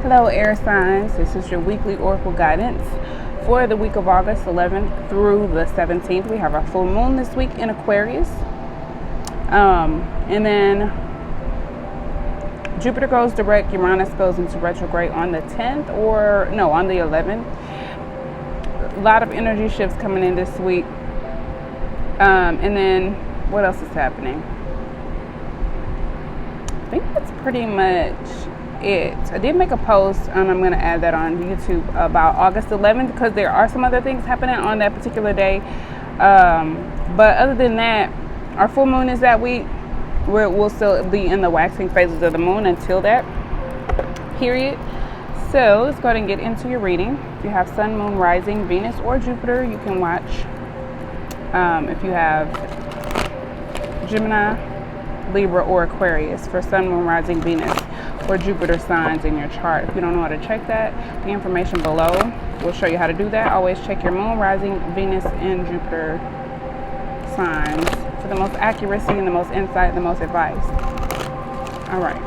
Hello air signs, this is your weekly oracle guidance for the week of August 11th through the 17th. We have our full moon this week in Aquarius. And then Jupiter goes direct, Uranus goes into retrograde on the 10th, or no, on the 11th. A lot of energy shifts coming in this week. And then what else is happening? I think that's pretty much it. I did make a post, and I'm going to add that on YouTube about August 11th because there are some other things happening on that particular day. But other than that, our full moon is that week. We'll still be in the waxing phases of the moon until that period. So let's go ahead and get into your reading. If you have Sun, Moon, Rising, Venus, or Jupiter, you can watch. If you have Gemini, Libra, or Aquarius for Sun, Moon, Rising, Venus, or Jupiter signs in your chart. If you don't know how to check that, the information below will show you how to do that. Always check your Moon, Rising, Venus, and Jupiter signs for the most accuracy and the most insight and the most advice. All right.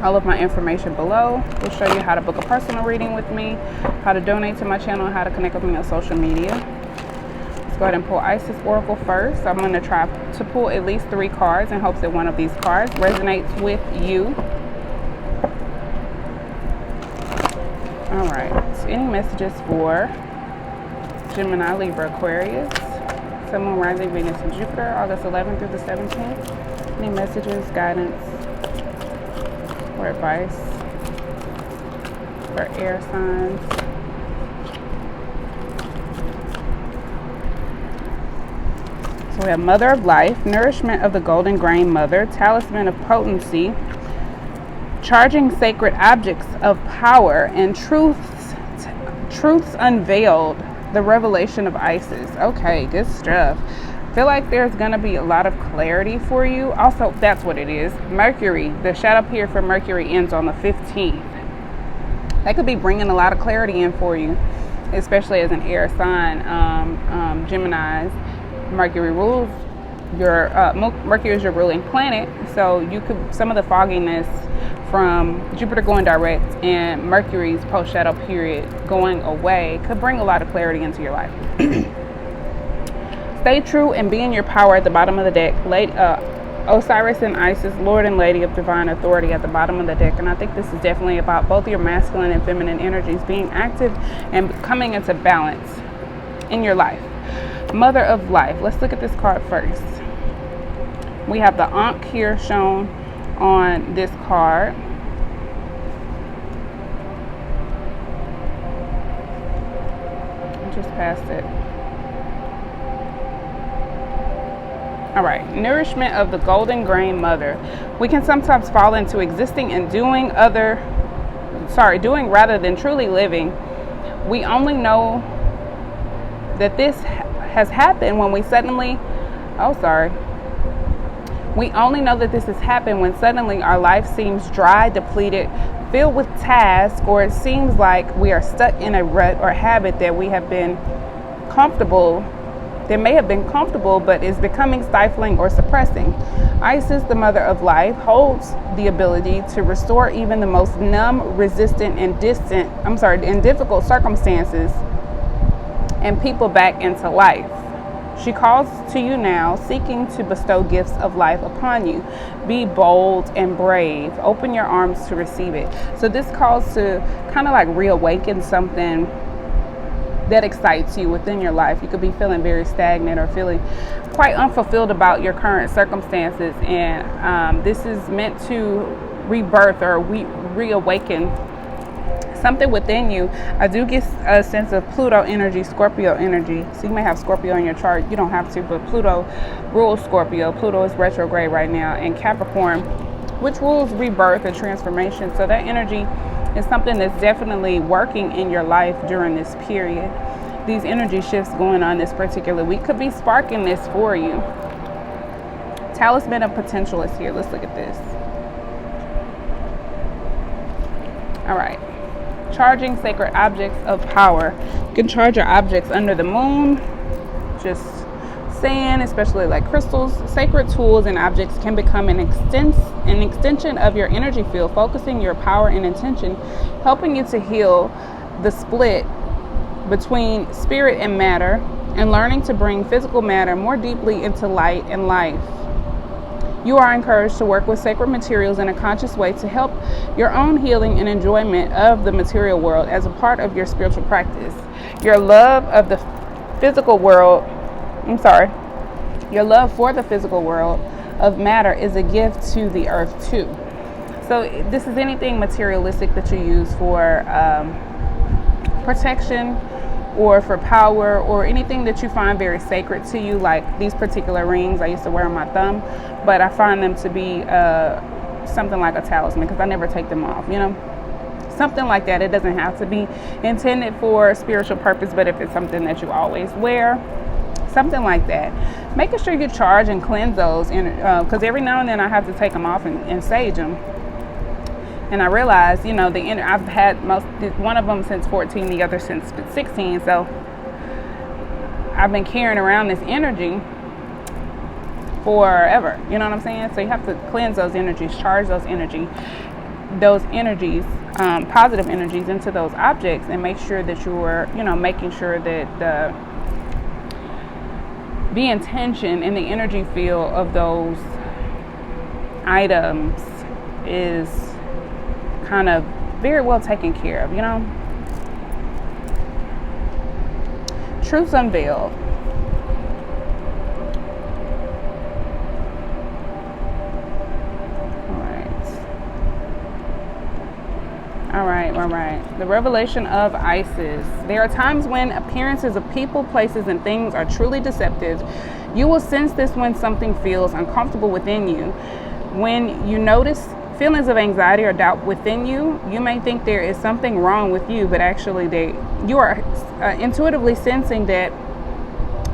All of my information below will show you how to book a personal reading with me, how to donate to my channel, how to connect with me on social media. Let's go ahead and pull Isis Oracle first. I'm going to try to pull at least 3 cards in hopes that one of these cards resonates with you. All right. So any messages for Gemini, Libra, Aquarius, Sun, Moon, Rising, Venus, and Jupiter, August 11th through the 17th? Any messages, guidance, or advice for air signs? So we have Mother of Life, Nourishment of the Golden Grain Mother, Talisman of Potency, Charging Sacred Objects of Power, and Truths Unveiled, the Revelation of Isis. Okay, good stuff. I feel like there's going to be a lot of clarity for you. Also, that's what it is. Mercury, the shadow period for Mercury ends on the 15th. That could be bringing a lot of clarity in for you, especially as an air sign. Geminis, Mercury rules your Mercury is your ruling planet, so you could, some of the fogginess from Jupiter going direct and Mercury's post shadow period going away could bring a lot of clarity into your life. Stay true and be in your power at the bottom of the deck. Osiris and Isis, Lord and Lady of Divine Authority at the bottom of the deck. And I think this is definitely about both your masculine and feminine energies being active and coming into balance in your life. Mother of Life. Let's look at this card first. We have the Ankh here shown on this card. I just passed it. All right, nourishment of the golden grain mother. We can sometimes fall into existing and doing rather than truly living. We only know that this has happened when we suddenly, we only know that this has happened when suddenly our life seems dry, depleted, filled with tasks, or it seems like we are stuck in a rut or habit that we have been comfortable, that may have been comfortable, but is becoming stifling or suppressing. Isis, the mother of life, holds the ability to restore even the most numb, resistant, and difficult circumstances and people back into life. She calls to you now, seeking to bestow gifts of life upon you. Be bold and brave. Open your arms to receive it. So this calls to kind of like reawaken something that excites you within your life. You could be feeling very stagnant or feeling quite unfulfilled about your current circumstances. And this is meant to rebirth or reawaken something within you. I do get a sense of Pluto energy, Scorpio energy. So you may have Scorpio in your chart. You don't have to, but Pluto rules Scorpio. Pluto is retrograde right now, and Capricorn, which rules rebirth and transformation. So that energy is something that's definitely working in your life during this period. These energy shifts going on this particular week could be sparking this for you. Talisman of Potential is here. Let's look at this. All right. Charging sacred objects of power. You can charge your objects under the moon. Just sand, especially like crystals, sacred tools and objects can become an extension of your energy field, focusing your power and intention, helping you to heal the split between spirit and matter, and learning to bring physical matter more deeply into light and life. You are encouraged to work with sacred materials in a conscious way to help your own healing and enjoyment of the material world as a part of your spiritual practice. Your love of the physical world, your love for the physical world of matter is a gift to the earth too. So this is anything materialistic that you use for protection or for power, or anything that you find very sacred to you, like these particular rings I used to wear on my thumb, but I find them to be something like a talisman because I never take them off, you know? Something like that. It doesn't have to be intended for a spiritual purpose, but if it's something that you always wear, something like that. Making sure you charge and cleanse those, because every now and then I have to take them off and sage them. And I realized, you know, I've had one of them since 14, the other since 16. So I've been carrying around this energy forever. You know what I'm saying? So you have to cleanse those energies, charge those energies, positive energies into those objects, and make sure that you're, you know, making sure that the intention and the energy field of those items is kind of very well taken care of, you know. Truths unveiled. All right. The revelation of Isis. There are times when appearances of people, places, and things are truly deceptive. You will sense this when something feels uncomfortable within you. When you notice feelings of anxiety or doubt within you, you may think there is something wrong with you, but actually you are intuitively sensing that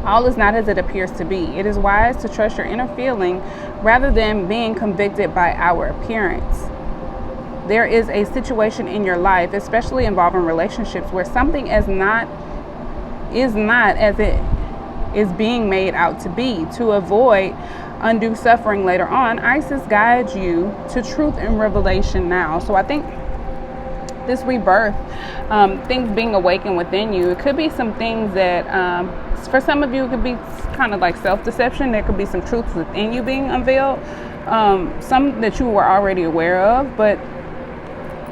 all is not as it appears to be. It is wise to trust your inner feeling rather than being convicted by our appearance. There is a situation in your life, especially involving relationships, where something is not as it is being made out to be. To avoid undue suffering later on, Isis guides you to truth and revelation now. So I think this rebirth, things being awakened within you, it could be some things that for some of you it could be kind of like self-deception. There could be some truths within you being unveiled, some that you were already aware of, but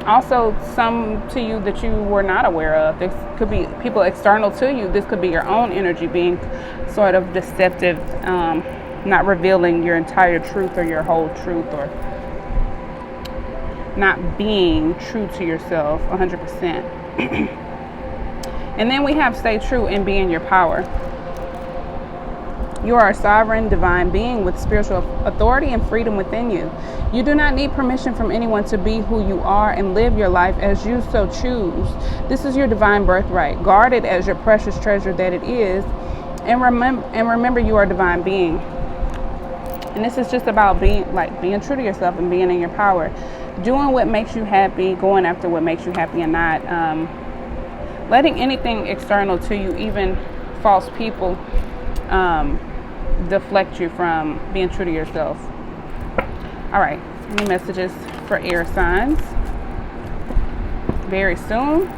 also some to you that you were not aware of. This could be people external to you. This could be your own energy being sort of deceptive, not revealing your entire truth or your whole truth, or not being true to yourself 100%. And then we have stay true and be in your power. You are a sovereign divine being with spiritual authority and freedom within you. You do not need permission from anyone to be who you are and live your life as you so choose. This is your divine birthright. Guard it as your precious treasure that it is, and remember you are a divine being. And this is just about being true to yourself and being in your power, doing what makes you happy, going after what makes you happy, and not letting anything external to you, even false people, deflect you from being true to yourself. All right, any messages for air signs? Very soon.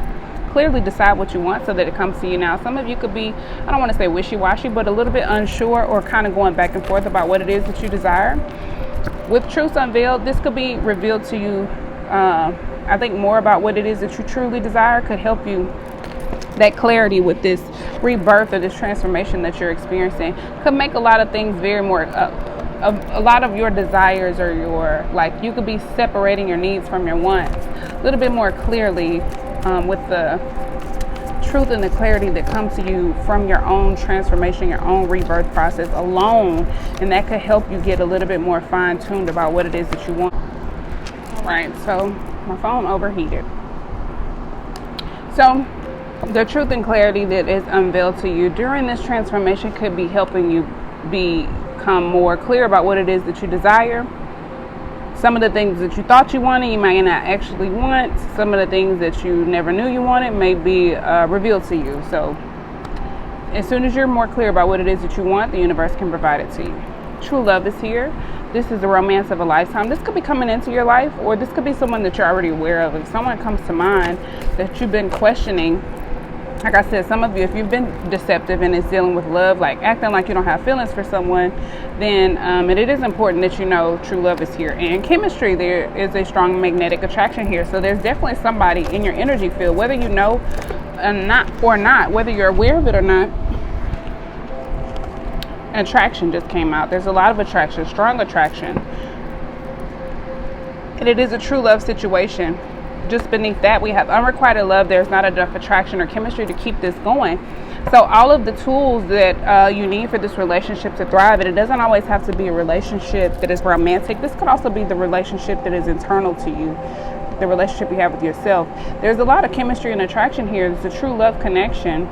Clearly decide what you want so that it comes to you now. Some of you could be, I don't want to say wishy-washy, but a little bit unsure or kind of going back and forth about what it is that you desire. With truths unveiled, this could be revealed to you. I think more about what it is that you truly desire could help you. That clarity with this rebirth or this transformation that you're experiencing could make a lot of things very more, a lot of your desires, or your, like, you could be separating your needs from your wants a little bit more clearly, with the truth and the clarity that comes to you from your own transformation, your own rebirth process alone. And that could help you get a little bit more fine-tuned about what it is that you want. All right, so my phone overheated. So the truth and clarity that is unveiled to you during this transformation could be helping you become more clear about what it is that you desire. Some of the things that you thought you wanted, you might not actually want. Some of the things that you never knew you wanted may be revealed to you. So as soon as you're more clear about what it is that you want, the universe can provide it to you. True love is here. This is the romance of a lifetime. This could be coming into your life, or this could be someone that you're already aware of. If someone comes to mind that you've been questioning, like I said, some of you, if you've been deceptive and it's dealing with love, like acting like you don't have feelings for someone, then and it is important that you know true love is here. And chemistry, there is a strong magnetic attraction here. So there's definitely somebody in your energy field, whether you know or not, whether you're aware of it or not. An attraction just came out. There's a lot of attraction, strong attraction. And it is a true love situation. Just beneath that, we have unrequited love. There's not enough attraction or chemistry to keep this going. So all of the tools that you need for this relationship to thrive, and it doesn't always have to be a relationship that is romantic. This could also be the relationship that is internal to you, the relationship you have with yourself. There's a lot of chemistry and attraction here. It's a true love connection.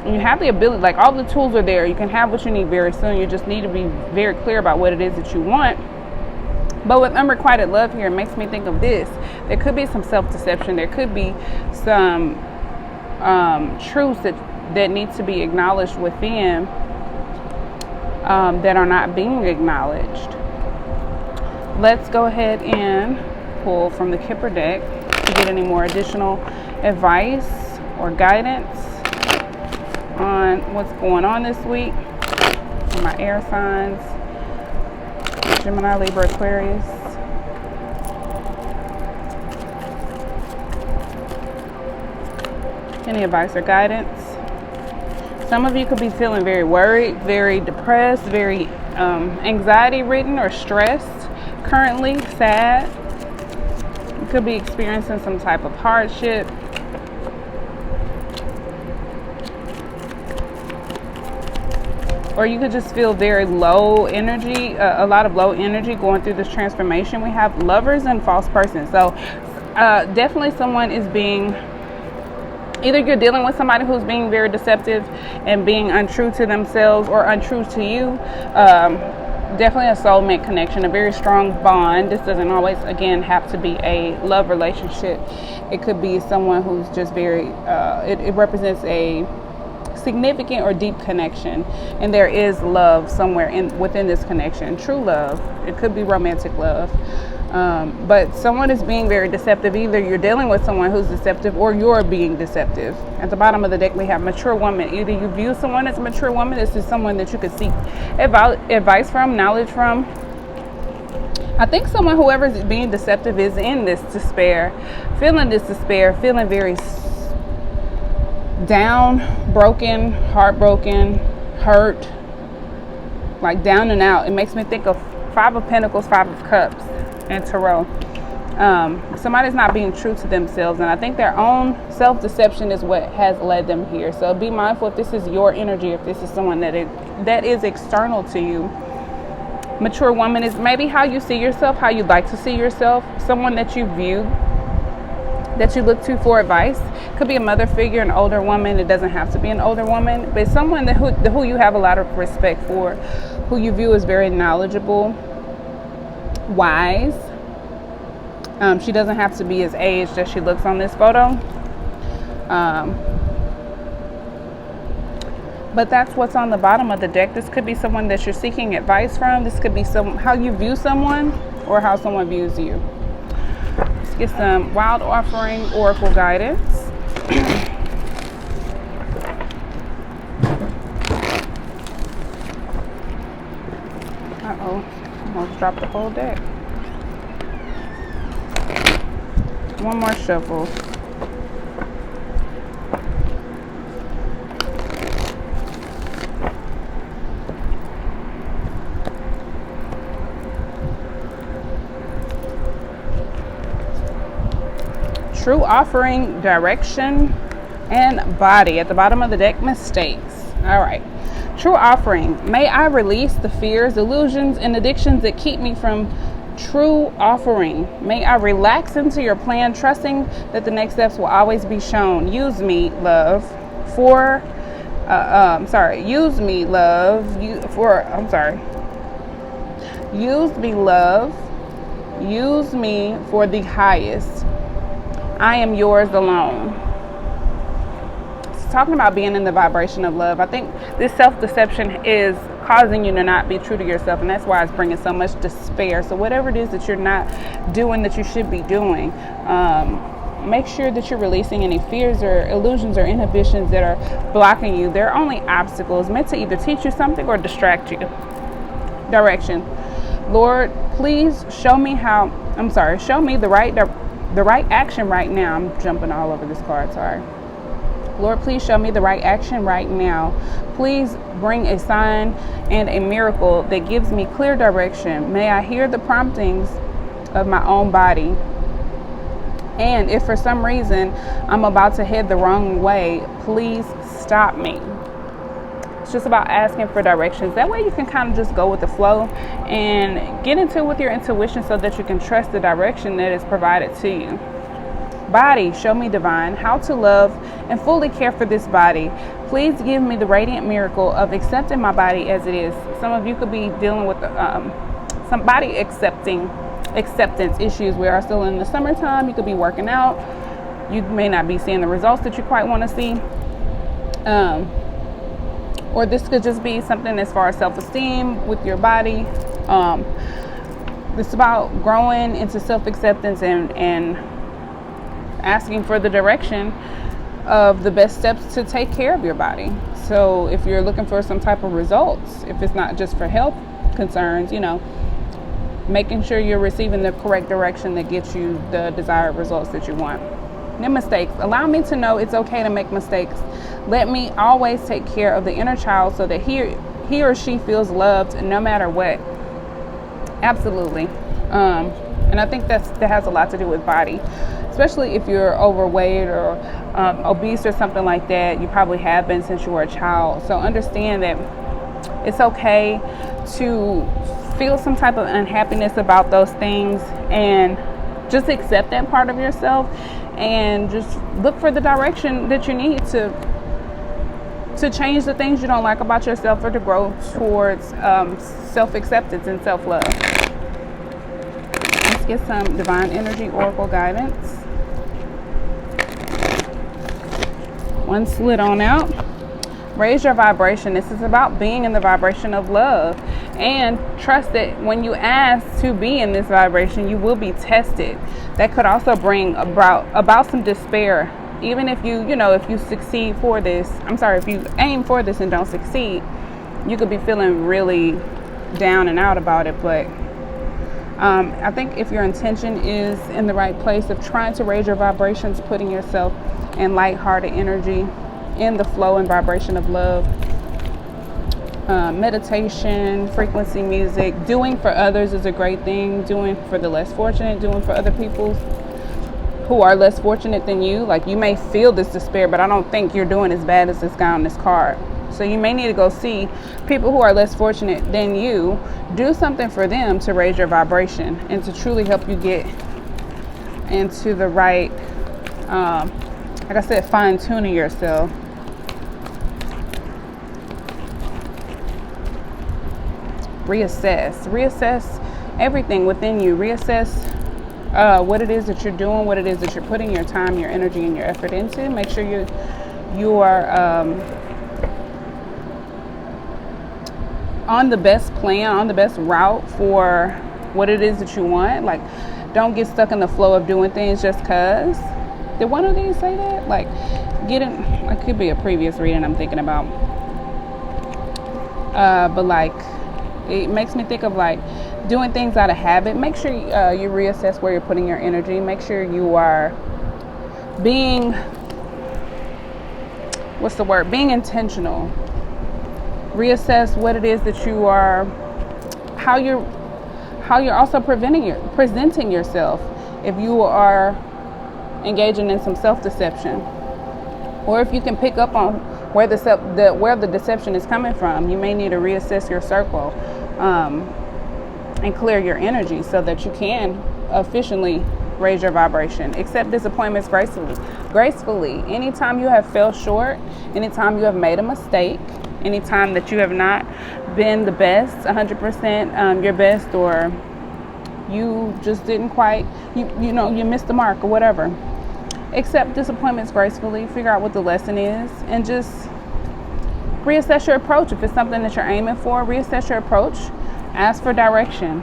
And you have the ability, like all the tools are there. You can have what you need very soon. You just need to be very clear about what it is that you want. But with unrequited love here, it makes me think of this. There could be some self-deception. There could be some truths that need to be acknowledged within that are not being acknowledged. Let's go ahead and pull from the Kipper deck to get any more additional advice or guidance on what's going on this week for my air signs, Gemini, Libra, Aquarius. Any advice or guidance? Some of you could be feeling very worried, very depressed, very anxiety ridden or stressed currently, sad. You could be experiencing some type of hardship. Or you could just feel very low energy, a lot of low energy going through this transformation. We have Lovers and False Persons. So definitely someone is being, either you're dealing with somebody who's being very deceptive and being untrue to themselves or untrue to you. Definitely a soulmate connection, a very strong bond. This doesn't always, again, have to be a love relationship. It could be someone who's just very, it represents a significant or deep connection, and there is love somewhere within this connection. True love. It could be romantic love, but someone is being very deceptive. Either you're dealing with someone who's deceptive or you're being deceptive. At the bottom of the deck we have mature woman. Either you view someone as a mature woman. This is someone that you could seek advice from, knowledge from. I think someone, whoever's being deceptive, is in this despair, feeling very down, broken, heartbroken, hurt, like down and out. It makes me think of Five of Pentacles, Five of Cups, and Tarot. Somebody's not being true to themselves, and I think their own self-deception is what has led them here. So be mindful if this is your energy, if this is someone that is external to you. Mature woman is maybe how you see yourself, how you'd like to see yourself, someone that you view, that you look to for advice. Could be a mother figure, an older woman. It doesn't have to be an older woman, but someone who you have a lot of respect for, who you view as very knowledgeable, wise. She doesn't have to be as aged as she looks on this photo. But that's what's on the bottom of the deck. This could be someone that you're seeking advice from. This could be how you view someone or how someone views you. Let's get some Wild Offering Oracle guidance. Uh-oh, almost dropped the whole deck. One more shuffle. True Offering, Direction, and Body. At the bottom of the deck, Mistakes. All right. True Offering. May I release the fears, illusions, and addictions that keep me from true offering. May I relax into your plan, trusting that the next steps will always be shown. Use me, love, Use me, love. Use me for the highest. I am yours alone. talking about being in the vibration of love. I think this self-deception is causing you to not be true to yourself, and that's why it's bringing so much despair. So whatever it is that you're not doing that you should be doing, make sure that you're releasing any fears or illusions or inhibitions that are blocking you. They're only obstacles meant to either teach you something or distract you. Direction. Lord, please show me the right action right now. I'm jumping all over this card, sorry. Lord, please show me the right action right now. Please bring a sign and a miracle that gives me clear direction. May I hear the promptings of my own body. And if for some reason I'm about to head the wrong way, please stop me. It's just about asking for directions. That way you can kind of just go with the flow and get into it with your intuition so that you can trust the direction that is provided to you. Body, show me divine, how to love and fully care for this body. Please give me the radiant miracle of accepting my body as it is. Some of you could be dealing with some body acceptance issues. We are still in the summertime. You could be working out. You may not be seeing the results that you quite want to see. Or this could just be something as far as self-esteem with your body. It's about growing into self-acceptance and asking for the direction of the best steps to take care of your body. So if you're looking for some type of results, if it's not just for health concerns, making sure you're receiving the correct direction that gets you the desired results that you want. Then mistakes. Allow me to know it's okay to make mistakes. Let me always take care of the inner child so that he or she feels loved no matter what. Absolutely. And I think that has a lot to do with body, especially if you're overweight or obese or something like that. You probably have been since you were a child. So understand that it's okay to feel some type of unhappiness about those things and just accept that part of yourself and just look for the direction that you need to change the things you don't like about yourself or to grow towards self-acceptance and self-love. Let's get some divine energy oracle guidance. One slid on out. Raise your vibration. This is about being in the vibration of love, and trust that when you ask to be in this vibration, you will be tested. That could also bring about some despair. Even if if you succeed for this, if you aim for this and don't succeed, you could be feeling really down and out about it. But I think if your intention is in the right place of trying to raise your vibrations, putting yourself in lighthearted energy, in the flow and vibration of love, meditation, frequency music, doing for others is a great thing. Doing for the less fortunate, doing for other people who are less fortunate than you. Like, you may feel this despair, but I don't think you're doing as bad as this guy on this card. So you may need to go see people who are less fortunate than you, do something for them to raise your vibration and to truly help you get into the right, like I said, fine-tuning yourself. Reassess everything within you. Reassess what it is that you're doing, what it is that you're putting your time, your energy, and your effort into. Make sure you are on the best plan, on the best route for what it is that you want. Like, don't get stuck in the flow of doing things just cause. Did one of these say that? Like, it could be a previous reading I'm thinking about. But like, it makes me think of like doing things out of habit. Make sure you reassess where you're putting your energy. Make sure you are being intentional. Reassess what it is that you are, how you're also presenting yourself. If you are engaging in some self-deception, or if you can pick up on where the deception is coming from, you may need to reassess your circle and clear your energy so that you can efficiently raise your vibration. Accept disappointments gracefully. Anytime you have fell short, anytime you have made a mistake, anytime that you have not been the best, 100% your best, or you just didn't quite, you missed the mark or whatever. accept disappointments gracefully, figure out what the lesson is, and just reassess your approach. If it's something that you're aiming for, reassess your approach, ask for direction,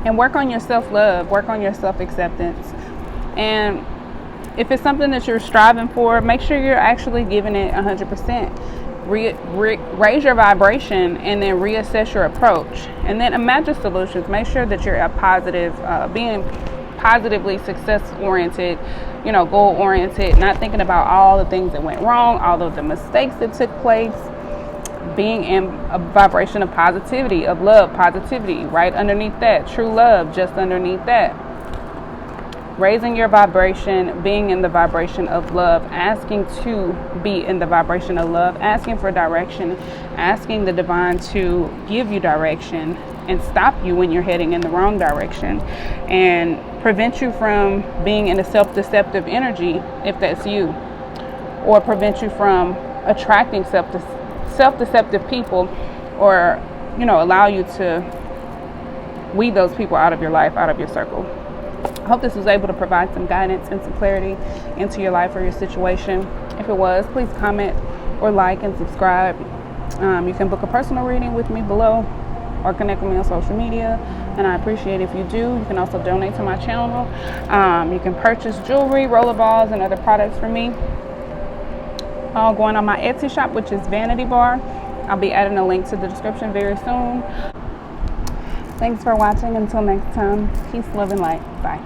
and work on your self-love, work on your self-acceptance. And if it's something that you're striving for, make sure you're actually giving it 100%. Raise your vibration and then reassess your approach. And then imagine solutions. Make sure that you're a positive, being positively success-oriented, goal-oriented, not thinking about all the things that went wrong, all of the mistakes that took place. Being in a vibration of positivity, of love, positivity, right underneath that. True love, just underneath that. Raising your vibration, being in the vibration of love, asking to be in the vibration of love, asking for direction, asking the divine to give you direction and stop you when you're heading in the wrong direction, and prevent you from being in a self-deceptive energy, if that's you, or prevent you from attracting self-deceptive people, or allow you to weed those people out of your life, out of your circle. I hope this was able to provide some guidance and some clarity into your life or your situation. If it was, please comment or like and subscribe. You can book a personal reading with me below or connect with me on social media, and I appreciate if you do. You can also donate to my channel. You can purchase jewelry, rollerballs, and other products from me. All going on my Etsy shop, which is VanityBar. I'll be adding a link to the description very soon. Thanks for watching. Until next time, peace, love, and light. Bye.